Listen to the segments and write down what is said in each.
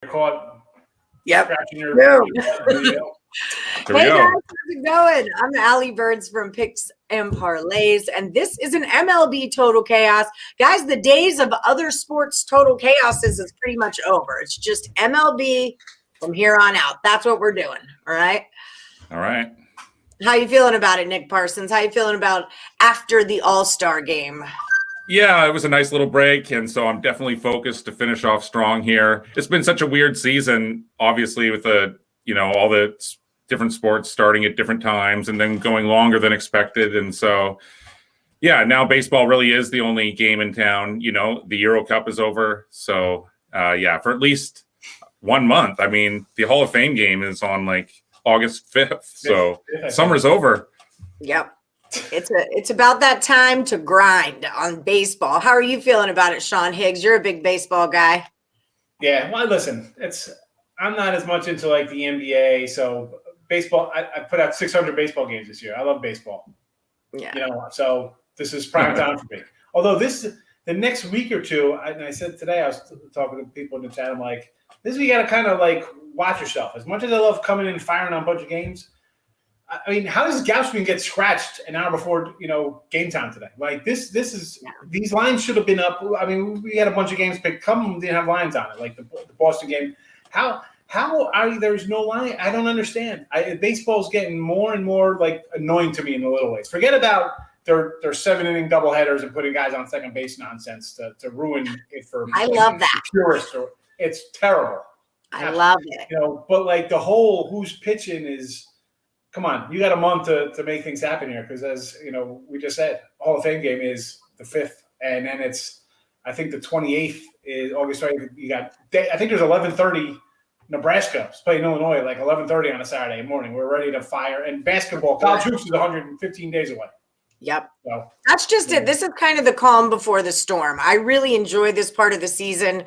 caught scratching your Hey guys, how's it going? I'm Allie Birds from Picks and Parlays, and this is an MLB Total Chaos. Guys, the days of other sports total chaos is pretty much over. It's just MLB from here on out. That's what we're doing. All right. All right. How you feeling about it, Nick Parsons? How you feeling about after the All-Star game? Yeah, it was a nice little break, and so I'm definitely focused to finish off strong here. It's been such a weird season, obviously, with all the different sports starting at different times and then going longer than expected. And so, yeah, now baseball really is the only game in town. The Euro Cup is over. So, for at least 1 month. I mean, the Hall of Fame game is on like August 5th. So summer's over. Yep. It's about that time to grind on baseball. How are you feeling about it, Sean Higgs? You're a big baseball guy. Yeah, well, listen, I'm not as much into like the NBA, so baseball. I put out 600 baseball games this year. I love baseball. Yeah. So this is prime time for me. Although the next week or two, and I said today, I was talking to people in the chat. I'm like, this week you got to kind of like watch yourself. As much as I love coming in and firing on a bunch of games. I mean, how does Gausman get scratched an hour before game time today? Like these lines should have been up. I mean, we had a bunch of games picked. Some of them didn't have lines on it, like the Boston game. How there's no line? I don't understand. Baseball's getting more and more like annoying to me in the little ways. Forget about their 7-inning doubleheaders and putting guys on second base nonsense to ruin it for. I love that. Purists, it's terrible. I love it. But like the whole who's pitching is. Come on, you got a month to make things happen here because, as we just said, Hall of Fame game is the 5th, and then it's I think the 28th is August 20th. You got I think there's 11:30 Nebraska is playing Illinois like 11:30 on a Saturday morning. We're ready to fire, and basketball college hoops is 115 days away. Yep. So, that's just it. This is kind of the calm before the storm. I really enjoy this part of the season.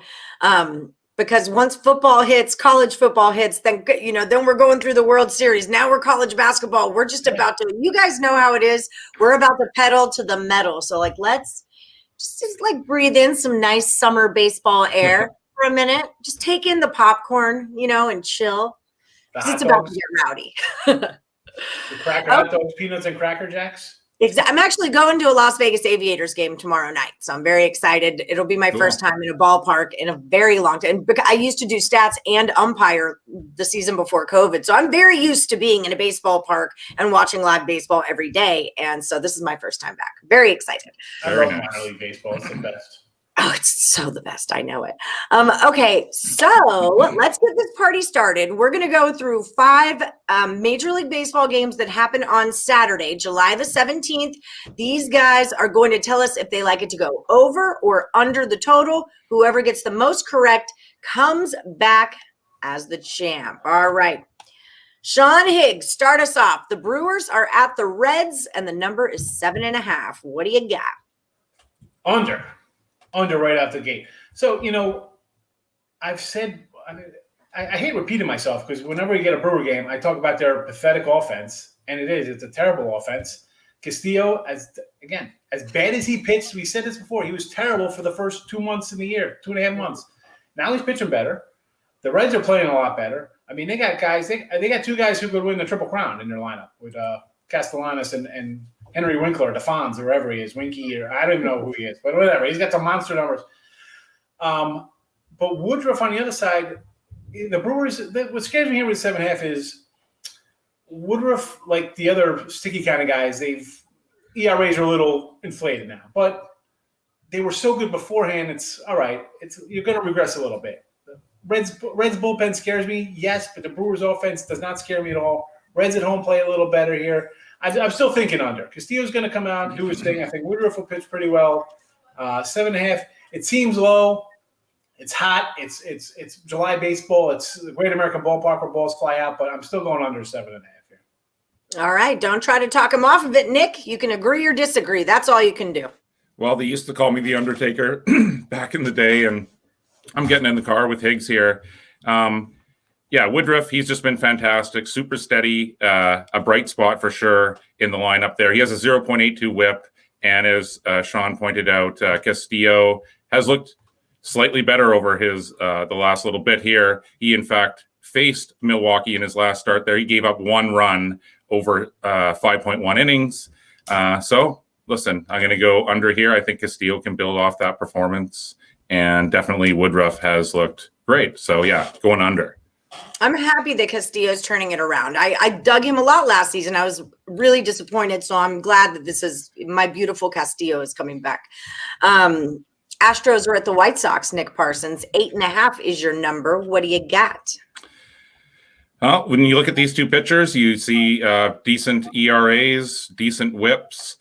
Because once football hits, college football hits, then we're going through the World Series. Now we're college basketball. We're just about to. You guys know how it is. We're about to pedal to the metal. So let's just breathe in some nice summer baseball air for a minute. Just take in the popcorn, and chill. Because it's about to get rowdy. The hot dogs, peanuts, and Cracker Jacks. I'm actually going to a Las Vegas Aviators game tomorrow night, so I'm very excited. It'll be my first time in a ballpark in a very long time. Because I used to do stats and umpire the season before COVID, so I'm very used to being in a baseball park and watching live baseball every day. And so this is my first time back. Very excited. I love minor league baseball. It's the best. Oh, it's so the best. I know it. Okay, so let's get this party started. We're going to go through 5 Major League Baseball games that happen on Saturday, July the 17th. These guys are going to tell us if they like it to go over or under the total. Whoever gets the most correct comes back as the champ. All right. Sean Higgs, start us off. The Brewers are at the Reds, and the number is 7.5. What do you got? Under right out the gate. So, I've said, I hate repeating myself because whenever we get a Brewer game, I talk about their pathetic offense, and it's a terrible offense. Castillo, as bad as he pitched, we said this before, he was terrible for the first 2 months in the year, 2.5 months. Now he's pitching better. The Reds are playing a lot better. I mean, they got guys, they got 2 guys who could win the Triple Crown in their lineup with Castellanos and Henry Winkler, DeFons, or whoever he is, Winky, or I don't even know who he is, but whatever. He's got some monster numbers. But Woodruff on the other side, the Brewers, what scares me here with 7.5 is Woodruff, like the other sticky kind of guys, ERAs are a little inflated now, but they were so good beforehand. It's all right. You're going to regress a little bit. The Reds bullpen scares me, yes, but the Brewers offense does not scare me at all. Reds at home play a little better here. I'm still thinking under. Castillo's going to come out and do his thing. I think Woodruff will pitch pretty well. 7.5. It seems low. It's hot. It's July baseball. It's the Great American Ballpark where balls fly out, but I'm still going under 7.5 here. All right. Don't try to talk him off of it, Nick. You can agree or disagree. That's all you can do. Well, they used to call me the Undertaker back in the day, and I'm getting in the car with Higgs here. Woodruff, he's just been fantastic, super steady, a bright spot for sure in the lineup there. He has a 0.82 whip, and as Sean pointed out, Castillo has looked slightly better over his the last little bit here. He, in fact, faced Milwaukee in his last start there. He gave up 1 run over 5.1 innings. So, listen, I'm going to go under here. I think Castillo can build off that performance, and definitely Woodruff has looked great. So, yeah, going under. I'm happy that Castillo's turning it around. I dug him a lot last season. I was really disappointed, so I'm glad that this is my beautiful Castillo is coming back. Astros are at the White Sox, Nick Parsons. 8.5 is your number. What do you got? Well, when you look at these two pitchers, you see decent ERAs, decent whips.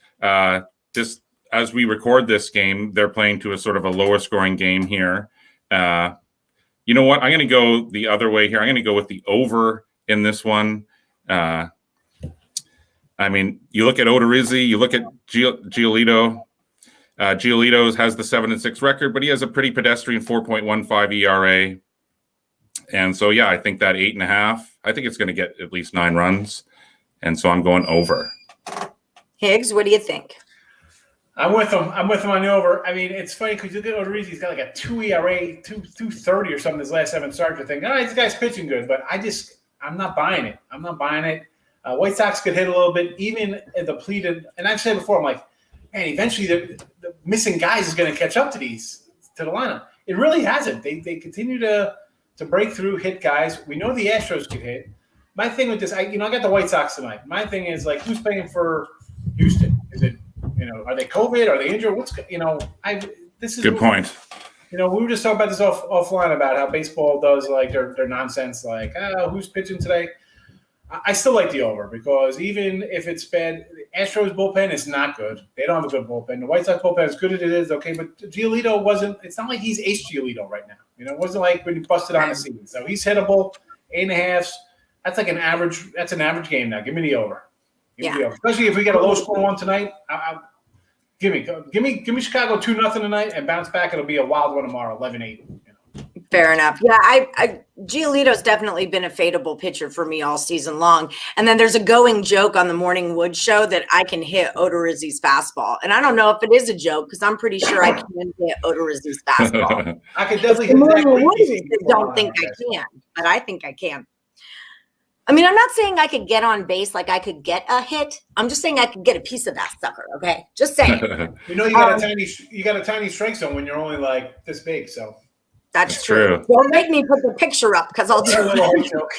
Just as we record this game, they're playing to a sort of a lower scoring game here. You know what? I'm going to go the other way here. I'm going to go with the over in this one. I mean, you look at Odorizzi, you look at Giolito. Giolito has the 7-6 record, but he has a pretty pedestrian 4.15 ERA. And so, yeah, I think that 8.5, I think it's going to get at least 9 runs. And so I'm going over. Higgs, what do you think? I'm with him. I'm with him on the over. I mean, it's funny because you look at Odorizzi, he's got like a 2 ERA, 2.30 or something his last 7 starts. You think, this guy's pitching good, but I'm not buying it. I'm not buying it. White Sox could hit a little bit, even depleted. And I've said before, I'm like, man, eventually the missing guys is going to catch up to the lineup. It really hasn't. They continue to break through, hit guys. We know the Astros can hit. My thing with this, I got the White Sox tonight. My thing is, like, who's paying for Houston? Is it, are they COVID? Are they injured? This is good point. We were just talking about this offline about how baseball does like their nonsense, like, who's pitching today? I still like the over because even if it's bad, the Astros bullpen is not good. They don't have a good bullpen. The White Sox bullpen, as good as it is, okay, but Giolito wasn't – it's not like he's Ace Giolito right now. It wasn't like when he busted on the season. So he's hittable, 8.5. That's like an average – that's an average game now. Give me the over. Give me the over. Especially if we get a low-score one tonight. Give me Chicago 2-0 tonight and bounce back. It'll be a wild one tomorrow, 11-8. Fair enough. Yeah, Giolito's definitely been a fadeable pitcher for me all season long. And then there's a going joke on the Morning Wood show that I can hit Odorizzi's fastball. And I don't know if it is a joke because I'm pretty sure I can hit Odorizzi's fastball. I could definitely hit that. Don't think I can, but I think I can. I mean, I'm not saying I could get on base like I could get a hit. I'm just saying I could get a piece of that sucker. Okay, just saying. You got a tiny strike zone when you're only like this big. So that's true. Don't make me put the picture up because I'll do a little joke.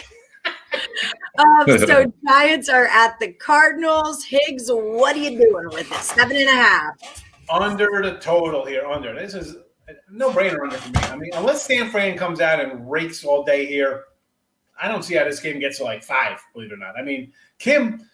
So Giants are at the Cardinals. Higgs, what are you doing with it? 7.5. Under the total here. Under. This is a no-brainer under for me. I mean, unless San Fran comes out and rakes all day here, I don't see how this game gets to like 5, believe it or not. I mean, Kim,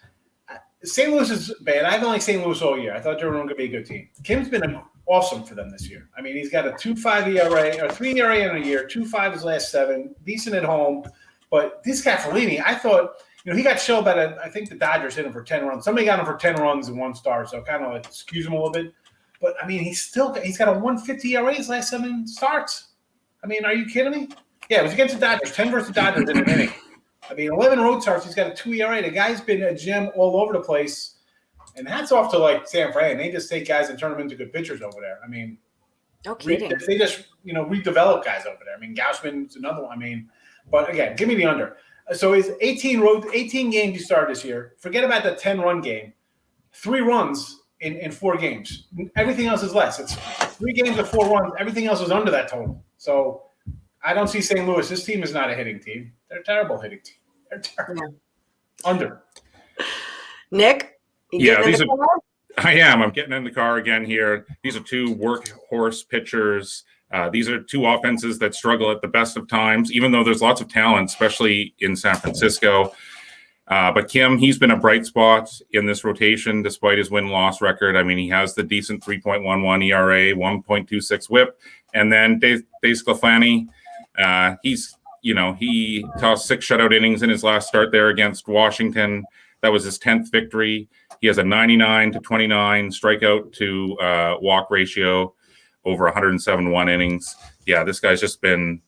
St. Louis is bad. I don't like St. Louis all year. I thought they were going to be a good team. Kim's been awesome for them this year. I mean, he's got a 2.5 ERA or 3 ERA in a year, 2.5 his last 7, decent at home. But this guy, Fellini, I thought, he got shelled by I think the Dodgers hit him for 10 runs. Somebody got him for 10 runs in 1 start, so kind of like excuse him a little bit. But, I mean, he's got a 1.50 ERA his last 7 starts. I mean, are you kidding me? Yeah, it was against the Dodgers, 10 versus the Dodgers in an inning. I mean, 11 road starts. He's got a 2 ERA. The guy's been a gem all over the place. And hats off to, like, San Fran. They just take guys and turn them into good pitchers over there. I mean, no kidding. They just, redevelop guys over there. I mean, Gausman's another one. I mean, but, again, give me the under. So it's 18 games you started this year. Forget about the 10-run game. 3 runs in 4 games. Everything else is less. It's 3 games of 4 runs. Everything else is under that total. So I don't see St. Louis. This team is not a hitting team. They're a terrible hitting team. They're terrible. Yeah. Under. Nick? I am. I'm getting in the car again here. These are 2 workhorse pitchers. These are 2 offenses that struggle at the best of times, even though there's lots of talent, especially in San Francisco. But Kim, he's been a bright spot in this rotation despite his win-loss record. I mean, he has the decent 3.11 ERA, 1.26 whip. And then Dave Sclafani, he tossed 6 shutout innings in his last start there against Washington. That was his 10th victory. He has a 99-29 strikeout to walk ratio over 107 innings. Yeah, this guy's just been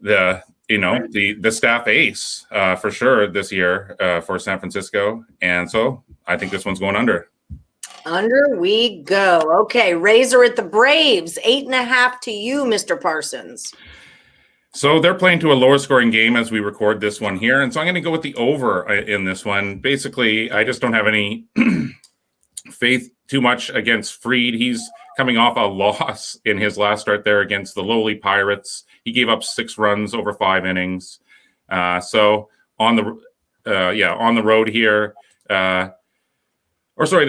the staff ace for sure this year for San Francisco. And so I think this one's going under. Under we go. Okay, Rays are at the Braves. 8.5 to you, Mr. Parsons. So they're playing to a lower scoring game as we record this one here. And so I'm going to go with the over in this one. Basically, I just don't have any faith too much against Fried. He's coming off a loss in his last start there against the lowly Pirates. He gave up 6 runs over 5 innings. So on the road here, the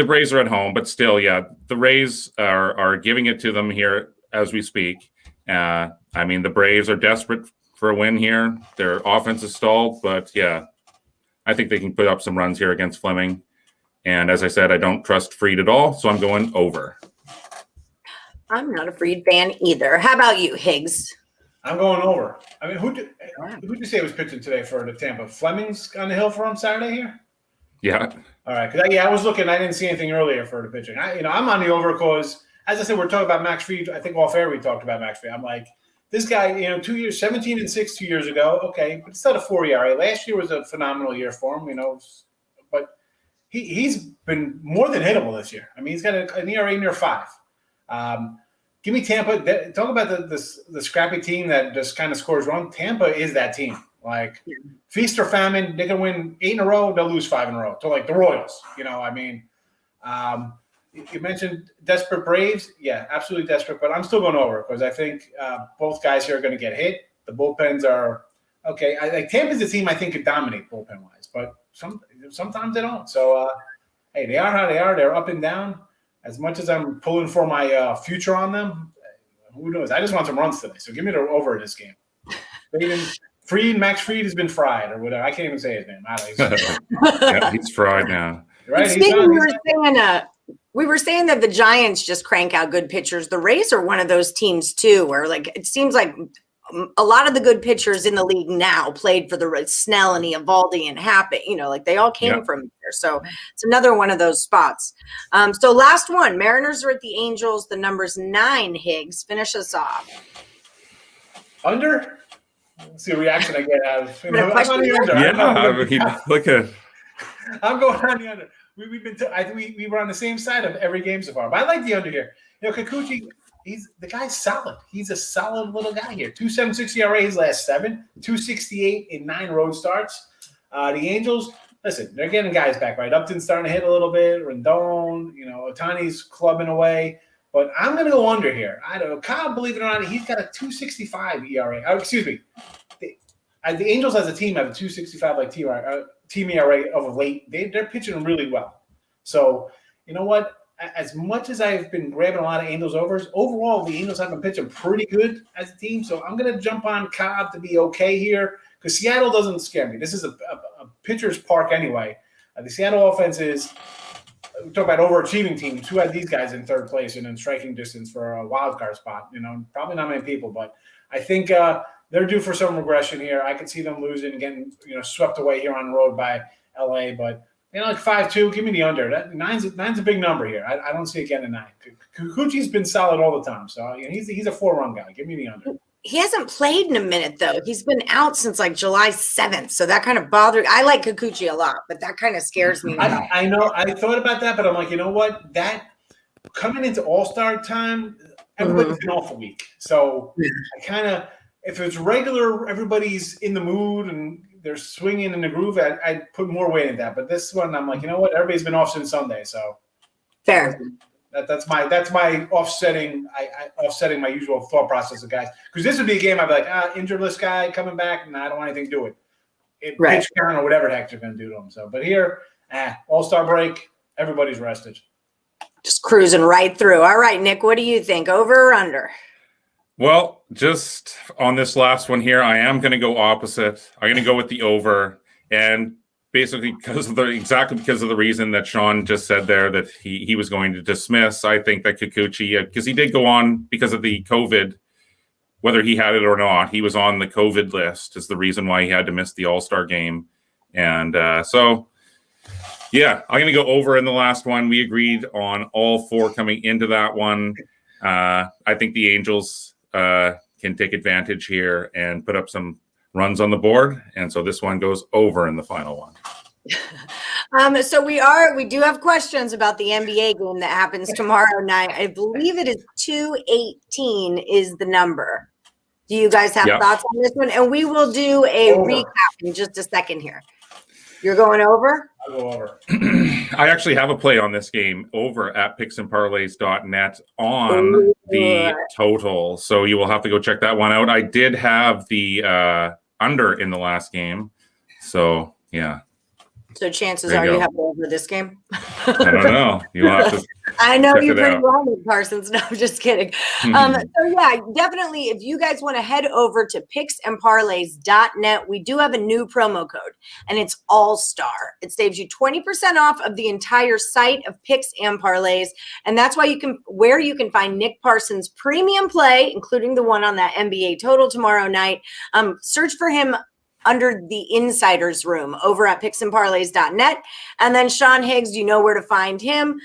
Braves are at home, but still, the Rays are giving it to them here as we speak. I mean, the Braves are desperate for a win here. Their offense is stalled, but I think they can put up some runs here against Fleming. And as I said, I don't trust Fried at all, so I'm going over. I'm not a Fried fan either. How about you, Higgs? I'm going over. I mean, who'd you say was pitching today for the Tampa? Fleming's on the hill for him Saturday here? Yeah. All right. Because I was looking. I didn't see anything earlier for the pitching. I'm on the over because, as I said, we're talking about Max Fried. I think off air we talked about Max Fried. I'm like, this guy, 2 years, 17-6 2 years ago. Okay, but it's not a 4 ERA. Last year was a phenomenal year for him. But he's been more than hittable this year. I mean, he's got an ERA near 5. Give me Tampa. Talk about the scrappy team that just kind of scores run. Tampa is that team. Like, feast or famine, they can win 8 in a row, they'll lose 5 in a row. So, like the Royals, you mentioned desperate Braves. Yeah, absolutely desperate. But I'm still going over because I think both guys here are going to get hit. The bullpens are okay. Tampa's a team I think could dominate bullpen-wise, but sometimes they don't. So, hey, they are how they are. They're up and down. As much as I'm pulling for my future on them, who knows? I just want some runs today. So give me the over in this game. Max Fried has been fried or whatever. I can't even say his name. Yeah, he's fried now. Right? We were saying that the Giants just crank out good pitchers. The Rays are one of those teams too, where it seems like a lot of the good pitchers in the league now played for the Snell and Eovaldi and Happy. They all came from there. So it's another one of those spots. So last one, Mariners are at the Angels. The number's 9. Higgs, finish us off. Under. Let's see a reaction I get out of. I'm on the under. Look at. I'm going on the under. I think we were on the same side of every game so far, but I like the under here. Kikuchi, the guy's solid. He's a solid little guy here. 2.76 ERA his last 7, 2.68 in 9 road starts. The Angels, listen, they're getting guys back, right? Upton's starting to hit a little bit. Rendon, Otani's clubbing away. But I'm going to go under here. I don't know. Kyle, believe it or not, he's got a 2.65 ERA. Excuse me. The Angels as a team have a 2.65 team ERA of late. They're pitching really well. So, you know what? As much as I've been grabbing a lot of Angels overs, overall, the Angels have been pitching pretty good as a team. So I'm going to jump on Cobb to be okay here because Seattle doesn't scare me. This is a pitcher's park anyway. The Seattle offense is – we talk about overachieving teams. Who had these guys in third place and in striking distance for a wild card spot? Probably not many people, but I think they're due for some regression here. I could see them losing, getting swept away here on the road by LA. But 5-2, give me the under. That nine's a big number here. I don't see it getting a 9. Kikuchi's been solid all the time, so he's a 4-run guy. Give me the under. He hasn't played in a minute, though. He's been out since July 7th. So that kind of bothered. I like Kikuchi a lot, but that kind of scares me. I know. I thought about that, but I'm like, you know what? That coming into All-Star time, everybody's been off a week. So I kind of, if it's regular, everybody's in the mood and they're swinging in the groove, I'd put more weight in that. But this one, I'm like, you know what? Everybody's been off since Sunday. So fair. That's my offsetting my usual thought process of guys. Because this would be a game I'd be like, injured list guy coming back, and I don't want anything to do with it. Pitch count or whatever the heck they're going to do to him. So, but here, All-Star break, everybody's rested. Just cruising right through. All right, Nick, what do you think? Over or under? Well, just on this last one here, I am going to go opposite. I'm going to go with the over, and basically because of the reason that Sean just said there that he was going to dismiss. I think that Kikuchi, because he did go on because of the COVID, whether he had it or not, he was on the COVID list is the reason why he had to miss the All-Star game. And I'm going to go over in the last one. We agreed on all 4 coming into that one. I think the Angels can take advantage here and put up some runs on the board. And so this one goes over in the final one. So we do have questions about the NBA game that happens tomorrow night. I believe it is 218 is the number. Do you guys have thoughts on this one? And we will do a recap in just a second here. You're going over? I'll go over. I actually have a play on this game over at picksandparlays.net on the total. So you will have to go check that one out. I did have the under in the last game. So, yeah. So chances are you have over this game? I don't know. You'll have to. I know you pretty well, Parsons. No, I'm just kidding. So yeah, definitely. If you guys want to head over to picksandparlays.net, we do have a new promo code, and it's All Star. It saves you 20% off of the entire site of Picks and Parlays, and that's why you can find Nick Parsons' premium play, including the one on that NBA total tomorrow night. Search for him under the insiders room over at picksandparlays.net. And then Sean Higgs, you know where to find him.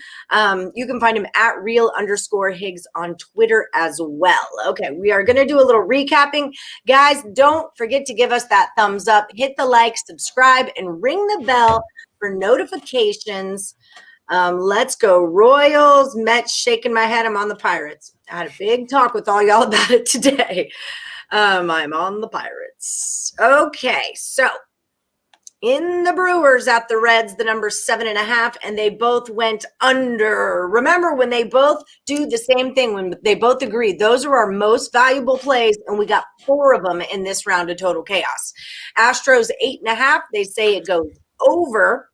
You can find him at real_Higgs on Twitter as well. Okay, we are going to do a little recapping. Guys, don't forget to give us that thumbs up, hit the like, subscribe, and ring the bell for notifications. Let's go Royals. Mets, shaking my head. I'm on the Pirates. I had a big talk with all y'all about it today. I'm on the Pirates. Okay, so in the Brewers at the Reds, the number 7.5, and they both went under. Remember, when they both do the same thing, when they both agree, those are our most valuable plays, and we got 4 of them in this round of Total Chaos. Astros 8.5, they say it goes over.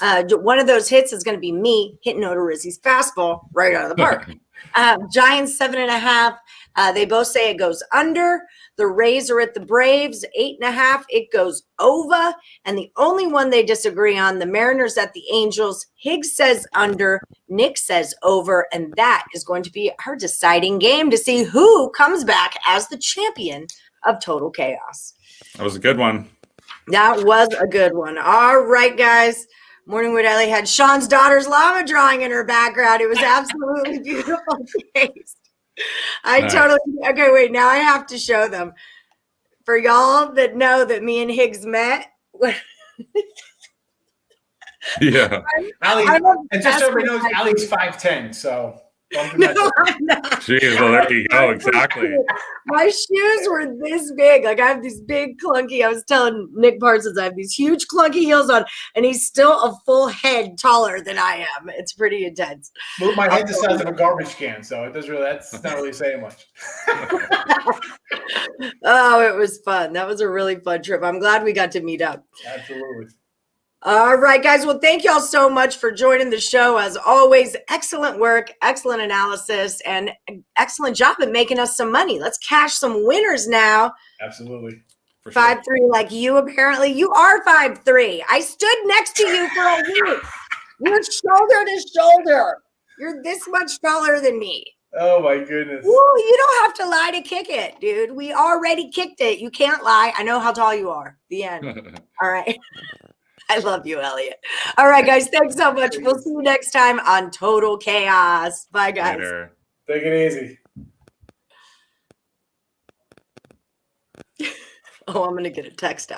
One of those hits is going to be me hitting Odorizzi's fastball right out of the park. Giants 7.5. They both say it goes under. The Rays are at the Braves 8.5. It goes over. And the only one they disagree on, the Mariners at the Angels. Higgs says under. Nick says over. And that is going to be our deciding game to see who comes back as the champion of Total Chaos. That was a good one. That was a good one. All right, guys. Morningwood Ellie had Sean's daughter's llama drawing in her background. It was absolutely beautiful. Okay, wait, now I have to show them. For y'all that know that me and Higgs met. Yeah. Allie, and just so everybody knows, Allie's 5'10", so no, I'm not. Jeez, well, there you go. Exactly. My shoes were this big. Like I have these big clunky. I was telling Nick Parsons I have these huge clunky heels on, and he's still a full head taller than I am. It's pretty intense. Well, my head's the size of a garbage can, so it doesn't really. That's not really saying much. Oh, it was fun. That was a really fun trip. I'm glad we got to meet up. Absolutely. All right, guys. Well, thank y'all so much for joining the show. As always, excellent work, excellent analysis, and excellent job at making us some money. Let's cash some winners now. Absolutely. 5'3", like you apparently. You are 5'3". I stood next to you for a week. You're shoulder to shoulder. You're this much taller than me. Oh, my goodness. Woo, you don't have to lie to kick it, dude. We already kicked it. You can't lie. I know how tall you are. The end. All right. I love you, Elliot. All right, guys. Thanks so much. We'll see you next time on Total Chaos. Bye, guys. Later. Take it easy. Oh, I'm going to get a text after.